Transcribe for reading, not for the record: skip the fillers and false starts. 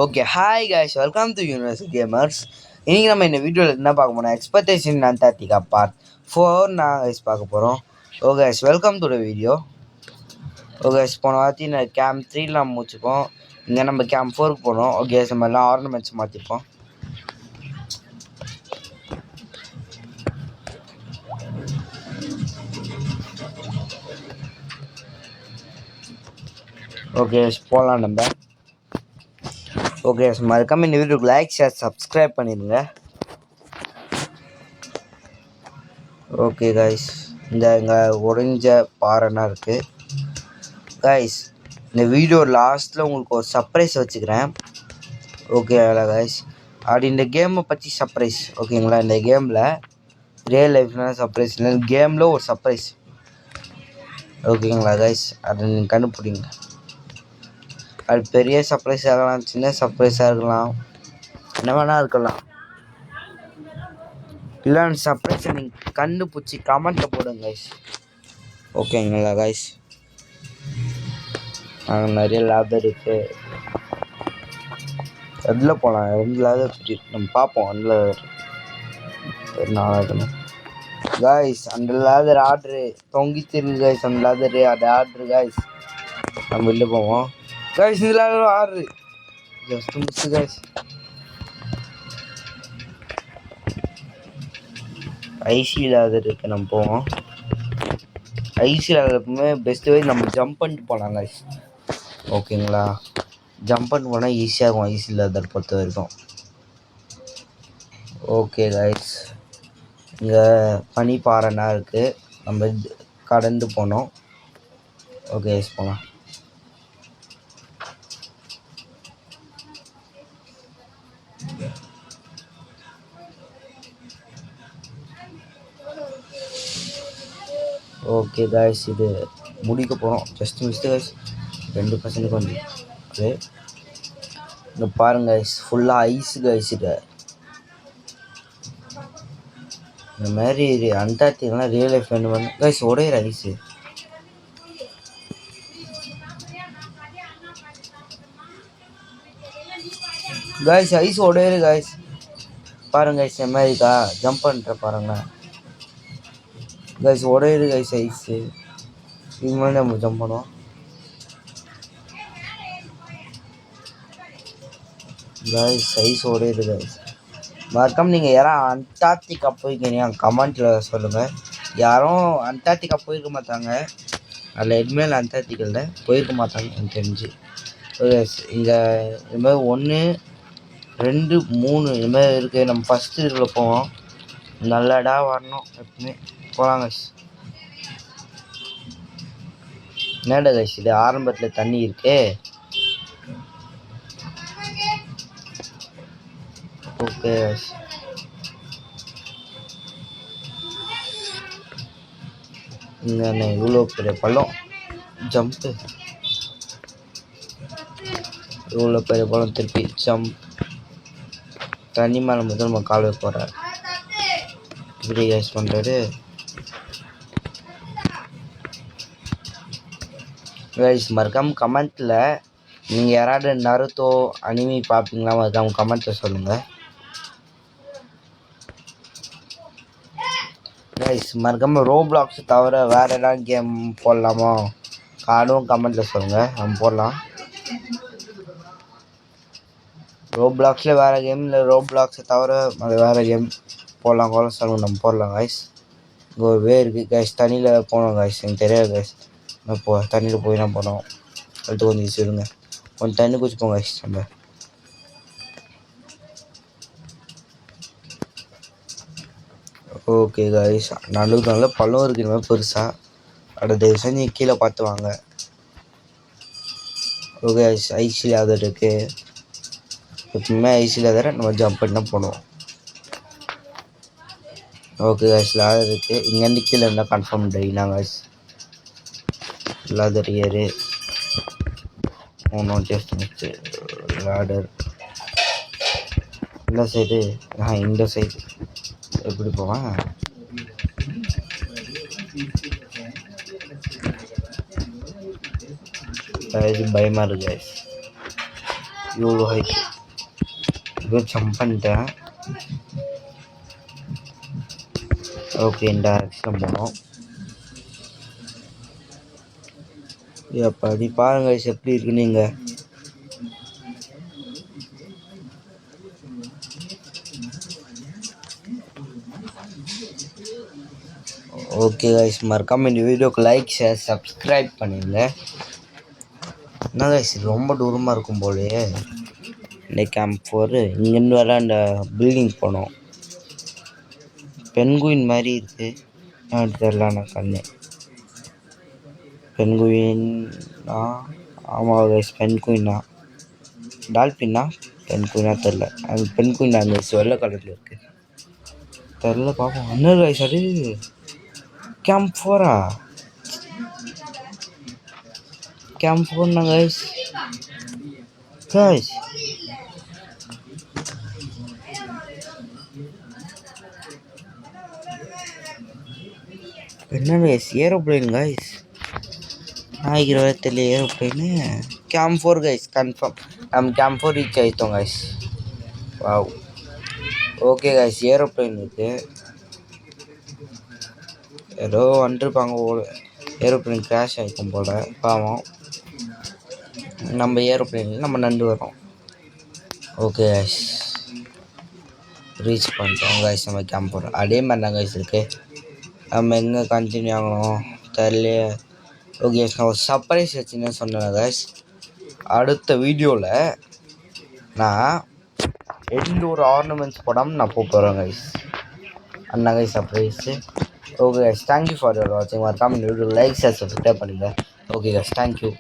Okay hi guys welcome to universe gamers. இன்றைக்கி நம்ம இந்த வீடியோவில் என்ன பார்க்க போகிறோம், எக்ஸ்பெக்டேஷன் அண்டார்டிகா பார்ட் 4 நான் கைஸ் பார்க்க போகிறோம். Okay guys welcome to the video. Okay guys போன வாட்டி நான் கேம்ப் 3 நம்ம முடிச்சுப்போம். இங்கே நம்ம கேம்ப் 4க்கு போனோம். ஓகே கைஸ் நம்ம எல்லாம் ஆர்னமெண்ட்ஸ் மாற்றிப்போம். ஓகே போகலாம் நம்ம. ஓகே மறக்காம இந்த வீடியோக்கு லைக் ஷேர் சப்ஸ்கிரைப் பண்ணிடுங்க. ஓகே கைஸ் இங்கே உறைஞ்ச பாறைனா இருக்குது கைஸ். இந்த வீடியோ லாஸ்ட்டில் உங்களுக்கு ஒரு சர்ப்ரைஸ் வச்சுக்கிறேன். ஓகேங்களா கைஸ், அப்படி இந்த கேமை பற்றி சர்ப்ரைஸ் ஓகேங்களா. இந்த கேமில் ரியல் லைஃப்னால் சர்ப்ரைஸ் இல்லை, கேமில் ஒரு சர்ப்ரைஸ் ஓகேங்களா கைஸ். அதை நீங்கள் கண்டுபிடிங்க. அது பெரிய சர்ப்ரைஸ் ஆகலாம், சின்ன சர்ப்ரைஸாக இருக்கலாம், என்ன வேணால் இருக்கலாம். இல்லை அந்த சர்ப்ரைஸை நீங்கள் கண்டுபிடிச்சி கமெண்ட்டில் போடுங்க கைஸ். ஓகேங்களா கைஸ், அங்கே நிறைய லேபர் இருக்குது. எதில் போகலாம், 2 லேபர் நம்ம பார்ப்போம். அதில் 4 கைஸ் அந்த லேதர் ஆர்டரு தொங்கித்திருக்கு கைஸ். அந்த லேதரு அது ஆர்டரு கைஸ். நம்ம வெளில போவோம் கைஸ். இந்த leather order just miss guys. ஐசி லேதர் இருக்குது, நம்ம போவோம். ஐசி லேதர் எப்பவுமே பெஸ்ட் வே நம்ம ஜம்ப் பண்ணிட்டு போகலாம் கைஸ். ஓகேங்களா, ஜம்ப் பண்ணி போனால் ஈஸியாக இருக்கும் ஐசி லேதர் பொறுத்த வரைக்கும். ஓகே கைஸ் இங்கே பனிப்பாறைனா இருக்குது, நம்ம கடந்து போனோம். ஓகே கைஸ் போகலாம். ஓகே கைஸ் இது முடிக்க போகிறோம். ஜஸ்ட் மிஸ் கைஸ், 2% வந்து ஓகே. இங்கே பாருங்க கைஸ், ஃபுல்லாக ஐஸு கைஸ். இந்த மாதிரி அண்டார்டிகாலாம் ரியல் லைஃப் வேணும் பண்ணு கைஸ். உடையிற ஐஸு கைஸ், ஐஸ் உடையிற கைஸ். பாருங்க கைஸ், அமெரிக்கா ஜம்ப் பண்ணுற பாருங்க கைஸ். உடையிற guys ice. இது மாதிரி நம்ம ஜம்ப் பண்ணுவோம் கைஸ். ஐஸ் உடையிற கைஸ். மறக்காம நீங்கள் யாரும் அண்டார்டிகா போயிருக்கீங்க கமெண்ட்டில் சொல்லுங்கள். யாரும் அண்டார்டிகா போயிருக்க மாட்டாங்க, அதில் எதுவுமே அண்டார்டிகாவில் போயிருக்க மாட்டாங்க எனக்கு தெரிஞ்சு. இங்கே இது மாதிரி 1 2 3 இது மாதிரி இருக்குது. நம்ம ஃபஸ்ட்டு இதில் போவோம். நல்லடா வரணும் எப்பவுமே போகலாம் கைஸ். என்னடா கைஸ் இது ஆரம்பத்தில் தண்ணி இருக்கு. ஓகே கைஸ் இங்கே இவ்வளோ பெரிய பள்ளம் ஜம்ப்பு, இவ்வளோ பெரிய பள்ளம் திருப்பி ஜம்ப். தண்ணி மேலே முதல் நம்ம கால் வைக்க போகிறார். இப்படி கைஸ் பண்ணுறாரு கைஸ். மறக்காம கமெண்ட்டில் நீங்கள் யாராவது நருட்டோ அனிமி பார்ப்பீங்களா, மறக்காம கமெண்ட்டில் சொல்லுங்கள் கைஸ். மறக்காம ரோப்ளாக்ஸ் தவிர வேறு ஏதாவது கேம் போடலாமா அதுவும் கமெண்ட்டில் சொல்லுங்கள், நம்ம போடலாம். ரோப்ளாக்ஸில் வேறு கேம் இல்லை, ரோப்ளாக்ஸை தவிர அது வேறு கேம் போடலாம் கூட சொல்லுங்கள், நம்ம போடலாம் கைஸ். இங்கே ஒரு வே இருக்குது கைஸ், தண்ணியில் போனோம் கைஸ். எனக்கு தெரியாது கைஸ், இப்போ தண்ணியில் போய் தான் போனோம். அடுத்து கொஞ்சம் சொல்லுங்க, கொஞ்சம் தண்ணி குடிச்சுப்போம் கைஸ் நம்ம. ஓகே கைஸ் நடுவுக்கு நல்ல பள்ளம் இருக்குது இந்த மாதிரி பெருசாக. அட தயவு செஞ்சு கீழே பார்த்து வாங்க. ஓகே கைஸ் ஐசி லேதர் இருக்குது. எப்பவுமே ஐசி லேதரை நம்ம ஜம்ப் பண்ணி தான் போடுவோம். ஓகே கைஸ் லேதர் இருக்குது. இங்கேருந்து கீழே இருந்தால் கன்ஃபார்ம் டைனா கைஸ். லேதர் ஏறு ஒன்றும் டேஸ்ட் மிச்சு லேடர். இந்த சைடு இந்த சைடு எப்படி போவேன். பயமாக இருக்கு கைஸ். இவ்வளோ ஹைட் இப்போ ஜம்ப் பண்ணிட்டேன். ஓகே இந்த டேரக்ஷன் போனோம். அப்படி பாருங்க எப்படி இருக்கு நீங்கள். ஓகே கைஸ், மறக்காம இந்த வீடியோக்கு லைக் ஷேர் சப்ஸ்கிரைப் பண்ணிடுங்க. என்ன கைஸ் ரொம்ப தூரமாக இருக்கும் போலே இந்த கேம்ப் 4. இங்கேருந்து வர அந்த பில்டிங் போனோம். பென்குயின் மாதிரி இருக்குது. தெரியல நான் கண்ணு பென்குயின்னா ஆமாம் கைஸ் பென்குயின்னா டால்பின்னா பென்குயினா தெரில. அது பென்குயின் அந்த வெள்ளை கலரில் இருக்குது தெரில பார்ப்போம். என்ன கைஸ் அது கேம்ப் 4 கேம்ப் 4 கைஸ். கைஸ் என்ன கைஸ் ஏரோப்ளைன் கைஸ். நாய்க்கு விதத்தில் ஏரோப்ளைனு கேம்ப் 4 கைஸ் கன்ஃபார்ம். நம்ம கேம்ப் 4 ரீச் ஆகிட்டோம் guys. Wow okay guys aeroplane இருக்குது. ஏதோ வந்துருப்பாங்க போல. ஏரோப்ளைன் கிராஷ் ஆகிக்கும் போல் பாவம். நம்ம ஏரோப்ளைனில் நம்ம நண்டு வரோம். ஓகே கைஸ் ரீச் பண்ணிட்டோம் கைஸ். நம்ம கேம்ப் 4 அதே மாதிரி தான் கைஸ் இருக்குது. நம்ம எங்கே கண்டினியூ ஆகணும் தெரியல. ஓகே நான் ஒரு சர்ப்ரைஸ் வச்சுன்னு சொன்னேன் கைஸ். அடுத்த வீடியோவில் நான் எந்த ஒரு ஆர்னமெண்ட்ஸ் போடாமல் நான் போகிறேன் guys. Anna guys surprise. Okay guys thank you for your வாட்சிங். மறக்காம இந்த வீடியோ லைக் ஷேர் சப்ஸ்கிரைப் பண்ணுங்கள். Okay guys thank you.